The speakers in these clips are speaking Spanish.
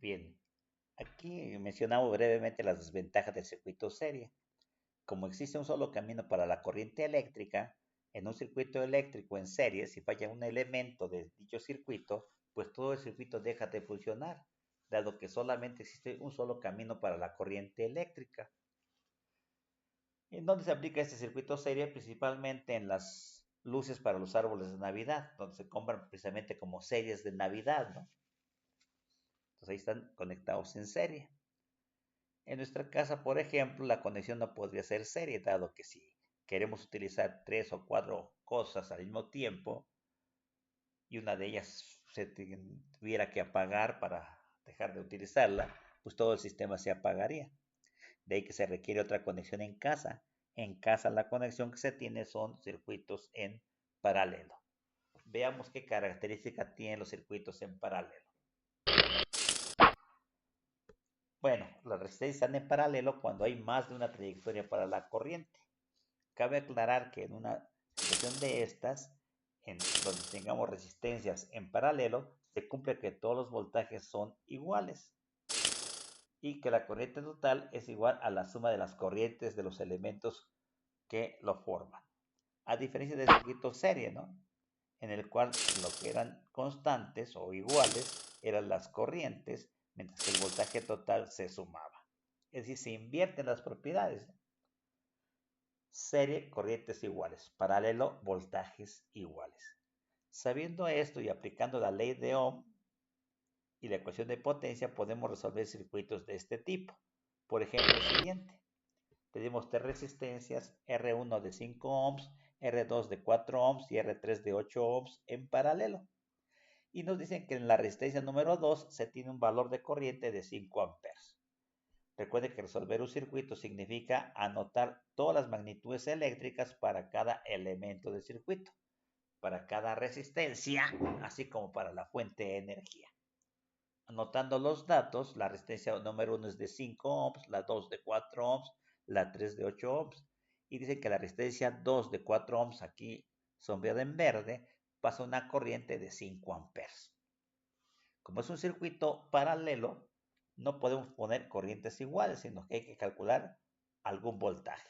Bien, aquí mencionamos brevemente las desventajas del circuito serie. Como existe un solo camino para la corriente eléctrica, en un circuito eléctrico en serie, si falla un elemento de dicho circuito, pues todo el circuito deja de funcionar, dado que solamente existe un solo camino para la corriente eléctrica. ¿En dónde se aplica este circuito serie? Principalmente en las luces para los árboles de Navidad, donde se compran precisamente como series de Navidad, ¿no? Entonces ahí están conectados en serie. En nuestra casa, por ejemplo, la conexión no podría ser serie, dado que si queremos utilizar tres o cuatro cosas al mismo tiempo y una de ellas se tuviera que apagar para dejar de utilizarla, pues todo el sistema se apagaría. De ahí que se requiere otra conexión en casa. En casa la conexión que se tiene son circuitos en paralelo. Veamos qué características tienen los circuitos en paralelo. Bueno, las resistencias están en paralelo cuando hay más de una trayectoria para la corriente. Cabe aclarar que en una situación de estas, en donde tengamos resistencias en paralelo, se cumple que todos los voltajes son iguales y que la corriente total es igual a la suma de las corrientes de los elementos que lo forman. A diferencia del circuito serie, ¿no? En el cual lo que eran constantes o iguales eran las corrientes, mientras que el voltaje total se sumaba. Es decir, se invierten las propiedades, ¿no? Serie, corrientes iguales. Paralelo, voltajes iguales. Sabiendo esto y aplicando la ley de Ohm y la ecuación de potencia, podemos resolver circuitos de este tipo. Por ejemplo, el siguiente. Tenemos tres resistencias, R1 de 5 ohms, R2 de 4 ohms y R3 de 8 ohms en paralelo. Y nos dicen que en la resistencia número 2 se tiene un valor de corriente de 5 amperes. Recuerde que resolver un circuito significa anotar todas las magnitudes eléctricas para cada elemento del circuito, para cada resistencia, así como para la fuente de energía. Anotando los datos, la resistencia número 1 es de 5 ohms, la 2 de 4 ohms, la 3 de 8 ohms. Y dice que la resistencia 2 de 4 ohms, aquí sombreada en verde, pasa una corriente de 5 amperes. Como es un circuito paralelo, no podemos poner corrientes iguales, sino que hay que calcular algún voltaje.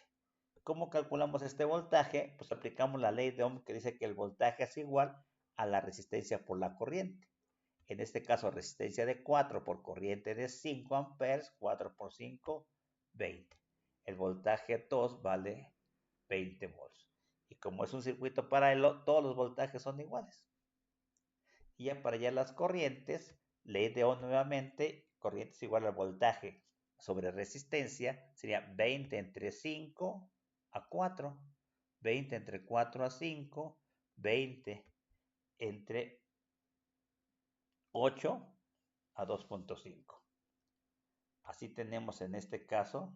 ¿Cómo calculamos este voltaje? Pues aplicamos la ley de Ohm que dice que el voltaje es igual a la resistencia por la corriente. En este caso, resistencia de 4 por corriente de 5 amperes, 4 por 5, 20. El voltaje 2 vale 20 volts. Y como es un circuito paralelo, todos los voltajes son iguales. Y ya para allá las corrientes, ley de Ohm nuevamente, corriente es igual al voltaje sobre resistencia, sería 20 entre 5 a 4, 20 entre 4 a 5, 20 entre 8 a 2.5. Así tenemos en este caso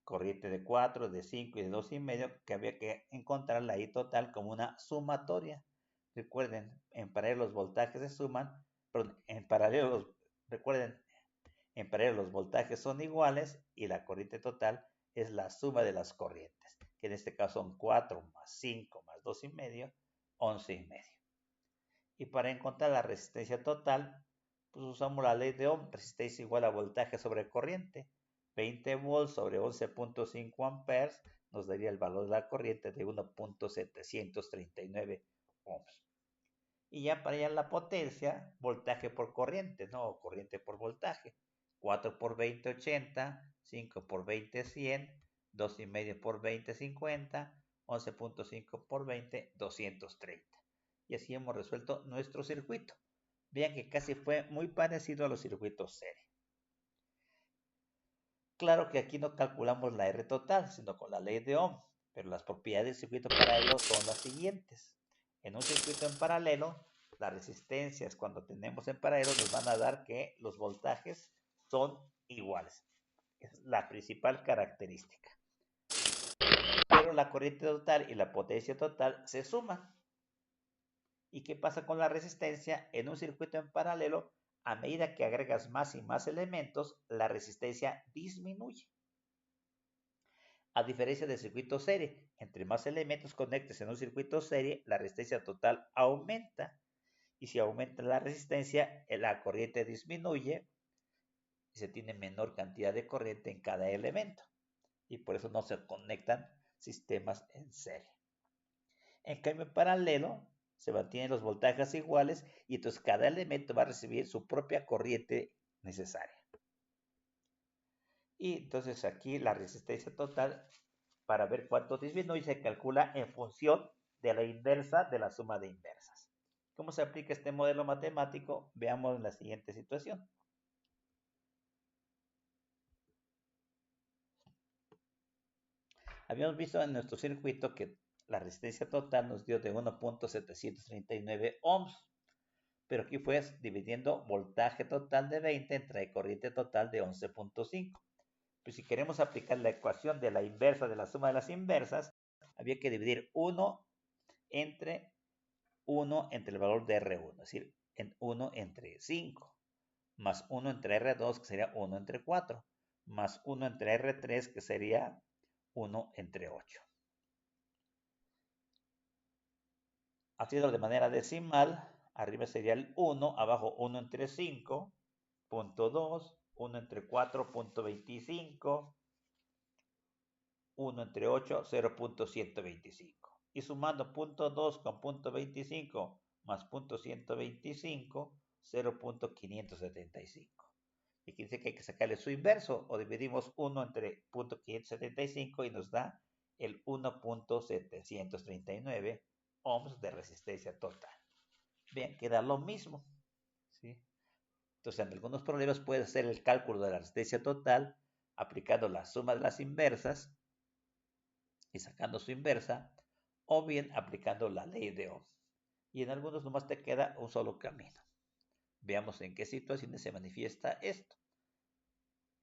corriente de 4, de 5 y de 2,5 que había que encontrar la I total como una sumatoria. Recuerden, en paralelo los voltajes se suman, perdón, en paralelo recuerden, en paralelo los voltajes son iguales y la corriente total es la suma de las corrientes, que en este caso son 4 más 5 más 2,5, 11,5. Y para encontrar la resistencia total, pues usamos la ley de Ohm, resistencia igual a voltaje sobre corriente. 20 volts sobre 11.5 amperes nos daría el valor de la corriente de 1.739 ohms. Y ya para allá la potencia, voltaje por corriente, no corriente por voltaje. 4 por 20, 80, 5 por 20, 100, 2,5 por 20, 50, 11.5 por 20, 230. Y así hemos resuelto nuestro circuito. Vean que casi fue muy parecido a los circuitos serie. Claro que aquí no calculamos la R total, sino con la ley de Ohm, pero las propiedades del circuito paralelo son las siguientes. En un circuito en paralelo, las resistencias cuando tenemos en paralelo nos van a dar que los voltajes son iguales. Es la principal característica. Pero la corriente total y la potencia total se suman. ¿Y qué pasa con la resistencia? En un circuito en paralelo, a medida que agregas más y más elementos, la resistencia disminuye. A diferencia del circuito serie, entre más elementos conectes en un circuito serie, la resistencia total aumenta. Y si aumenta la resistencia, la corriente disminuye y se tiene menor cantidad de corriente en cada elemento. Y por eso no se conectan sistemas en serie. En cambio, en paralelo, se mantienen los voltajes iguales y entonces cada elemento va a recibir su propia corriente necesaria. Y entonces aquí la resistencia total, para ver cuánto disminuye, se calcula en función de la inversa de la suma de inversas. ¿Cómo se aplica este modelo matemático? Veamos en la siguiente situación. Habíamos visto en nuestro circuito que la resistencia total nos dio de 1.739 ohms, pero aquí fue dividiendo voltaje total de 20 entre corriente total de 11.5. Pues si queremos aplicar la ecuación de la inversa de la suma de las inversas, había que dividir 1 entre el valor de R1, es decir, en 1 entre 5, más 1 entre R2, que sería 1 entre 4, más 1 entre R3, que sería 1 entre 8. Haciendo de manera decimal, arriba sería el 1, abajo 1 entre 5, punto 2, 1 entre 4, punto 25, 1 entre 8, 0.125. Y sumando punto 2 con punto 25 más punto 125, 0.575. Y aquí dice que hay que sacarle su inverso, o dividimos 1 entre punto 575 y nos da el 1.739 ohms de resistencia total. Bien, queda lo mismo, ¿sí? Entonces, en algunos problemas puedes hacer el cálculo de la resistencia total aplicando la suma de las inversas y sacando su inversa, o bien aplicando la ley de Ohm. Y en algunos nomás te queda un solo camino. Veamos en qué situaciones se manifiesta esto.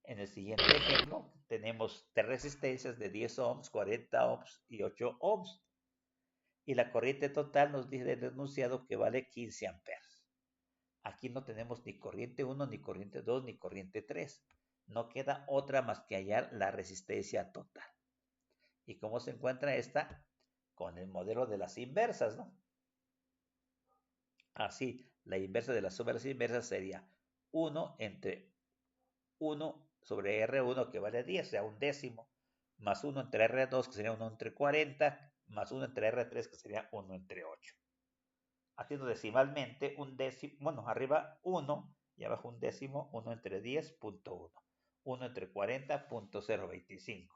En el siguiente ejemplo tenemos tres resistencias de 10 ohms, 40 ohms y 8 ohms. Y la corriente total nos dice el enunciado que vale 15 amperes. Aquí no tenemos ni corriente 1, ni corriente 2, ni corriente 3. No queda otra más que hallar la resistencia total. ¿Y cómo se encuentra esta? Con el modelo de las inversas, ¿no? Así, la inversa de la suma de las inversas sería 1 entre 1 sobre R1, que vale 10, o sea, un décimo, más 1 entre R2, que sería 1 entre 40, más 1 entre R3, que sería 1 entre 8. Haciendo decimalmente, un décimo, bueno, arriba 1 y abajo un décimo, 1 entre 10.1, 1 entre 40.025,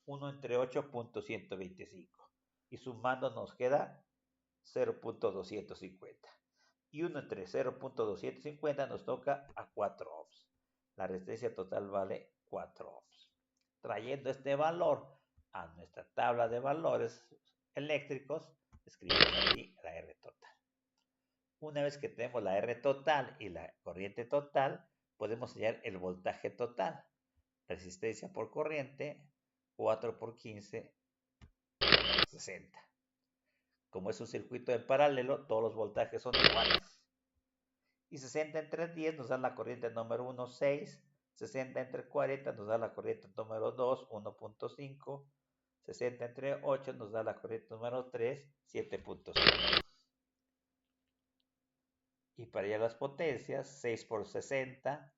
1 entre 8.125. Y sumando nos queda 0.250. Y 1 entre 0.250 nos toca a 4 ohms. La resistencia total vale 4 ohms. Trayendo este valor a nuestra tabla de valores eléctricos, escribimos aquí la R total. Una vez que tenemos la R total y la corriente total, podemos hallar el voltaje total. Resistencia por corriente, 4 por 15, 60. Como es un circuito en paralelo, todos los voltajes son iguales. Y 60 entre 10 nos da la corriente número 1, 6. 60 entre 40 nos da la corriente número 2, 1.5. 60 entre 8 nos da la corriente número 3, 7.5. Y para allá las potencias, 6 por 60,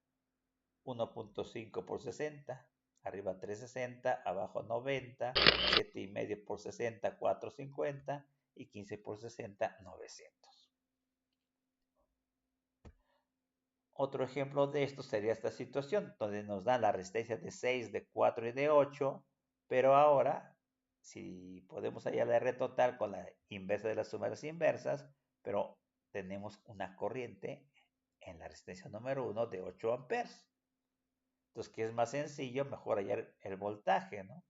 1.5 por 60, arriba 360, abajo 90, 7,5 por 60, 450 y 15 por 60, 900. Otro ejemplo de esto sería esta situación, donde nos dan la resistencia de 6, de 4 y de 8, pero ahora, si podemos hallar la R total con la inversa de las sumas inversas, pero tenemos una corriente en la resistencia número 1 de 8 amperes. Entonces, ¿qué es más sencillo? Mejor hallar el voltaje, ¿no?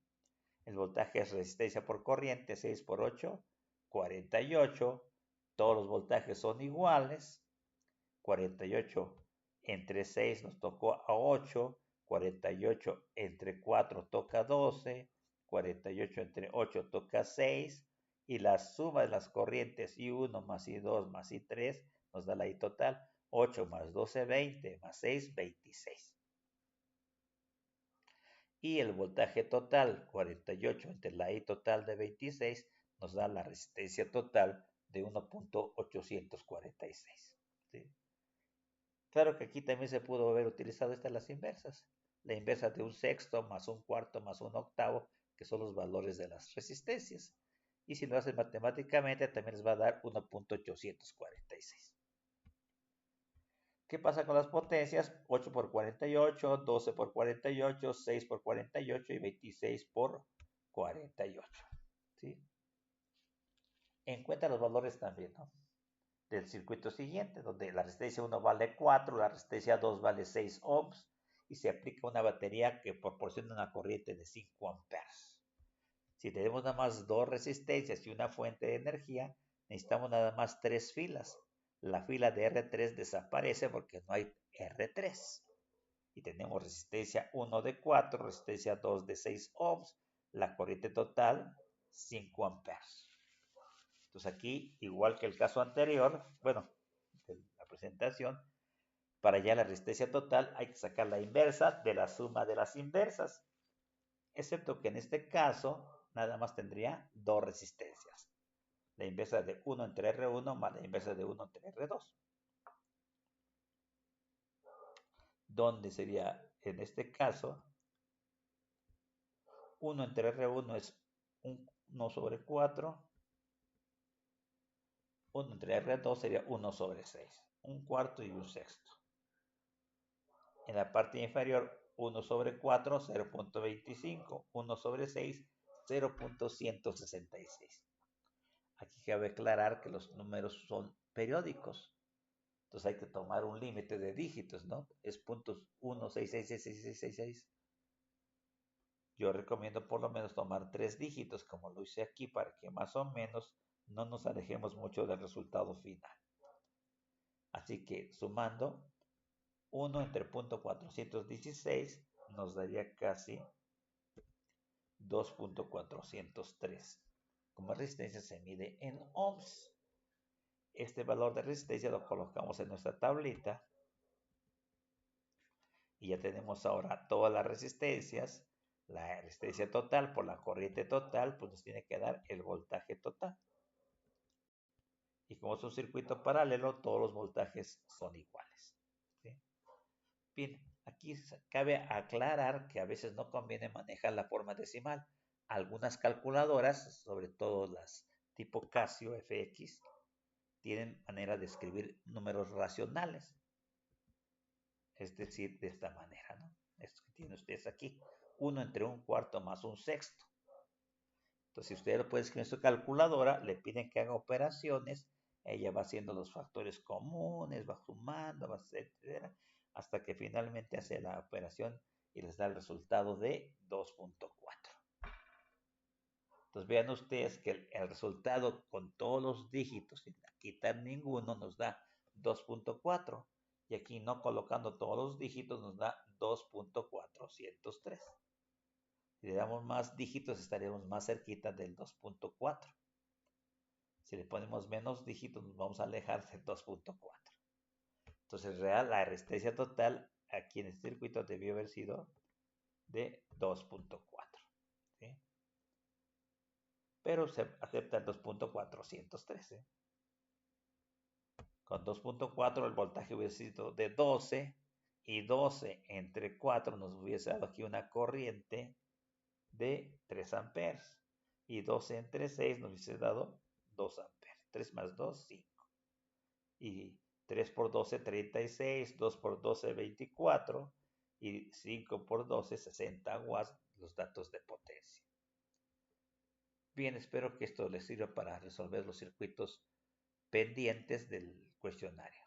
El voltaje es resistencia por corriente, 6 por 8, 48. Todos los voltajes son iguales. 48 entre 6 nos tocó a 8. 48 entre 4 toca 12. 48 entre 8 toca 6. Y la suma de las corrientes I1 más I2 más I3 nos da la I total. 8 más 12, 20, más 6, 26. Y el voltaje total, 48 entre la I total de 26, nos da la resistencia total de 1.846. ¿Sí? Claro que aquí también se pudo haber utilizado las inversas. La inversa de un sexto más un cuarto más un octavo, que son los valores de las resistencias. Y si lo hacen matemáticamente, también les va a dar 1.846. ¿Qué pasa con las potencias? 8 por 48, 12 por 48, 6 por 48 y 26 por 48. ¿Sí? Encuentra los valores también, ¿no?, del circuito siguiente, donde la resistencia 1 vale 4, la resistencia 2 vale 6 ohms y se aplica una batería que proporciona una corriente de 5 amperes. Si tenemos nada más dos resistencias y una fuente de energía, necesitamos nada más tres filas. La fila de R3 desaparece porque no hay R3. Y tenemos resistencia 1 de 4, resistencia 2 de 6 ohms, la corriente total 5 amperes. Entonces aquí, igual que el caso anterior, bueno, de la presentación, para hallar la resistencia total hay que sacar la inversa de la suma de las inversas, excepto que en este caso nada más tendría dos resistencias. La inversa de 1 entre R1 más la inversa de 1 entre R2. Donde sería, en este caso, 1 entre R1 es 1 sobre 4. 1 entre R2 sería 1 sobre 6. Un cuarto y un sexto. En la parte inferior, 1 sobre 4, 0.25. 1 sobre 6, 0.166. Aquí cabe aclarar que los números son periódicos. Entonces hay que tomar un límite de dígitos, ¿no? Es puntos 1, 6, 6, 6, 6, 6, 6, 6. Yo recomiendo por lo menos tomar 3 dígitos, como lo hice aquí, para que más o menos no nos alejemos mucho del resultado final. Así que sumando, 1 entre 0.416 nos daría casi 2.403. Como resistencia se mide en ohms. Este valor de resistencia lo colocamos en nuestra tablita y ya tenemos ahora todas las resistencias. La resistencia total por la corriente total, pues nos tiene que dar el voltaje total. Y como es un circuito paralelo, todos los voltajes son iguales. ¿Sí? Bien, aquí cabe aclarar que a veces no conviene manejar la forma decimal. Algunas calculadoras, sobre todo las tipo Casio FX, tienen manera de escribir números racionales. Es decir, de esta manera, ¿no? Esto que tienen ustedes aquí. 1 entre un cuarto más un sexto. Entonces, si usted lo puede escribir en su calculadora, le piden que haga operaciones, ella va haciendo los factores comunes, va sumando, va etcétera, hasta que finalmente hace la operación y les da el resultado de 2.4. Entonces vean ustedes que el resultado con todos los dígitos, sin quitar ninguno, nos da 2.4. Y aquí no colocando todos los dígitos nos da 2.403. Si le damos más dígitos estaremos más cerquita del 2.4. Si le ponemos menos dígitos nos vamos a alejar del 2.4. Entonces real, la resistencia total aquí en este circuito debió haber sido de 2.4. ¿Sí? Pero se acepta el 2.413. Con 2.4 el voltaje hubiese sido de 12 y 12 entre 4 nos hubiese dado aquí una corriente de 3 amperes y 12 entre 6 nos hubiese dado 2 amperes. 3 más 2, 5. Y 3 por 12, 36, 2 por 12, 24 y 5 por 12, 60 watts, los datos de potencia. Bien, espero que esto les sirva para resolver los circuitos pendientes del cuestionario.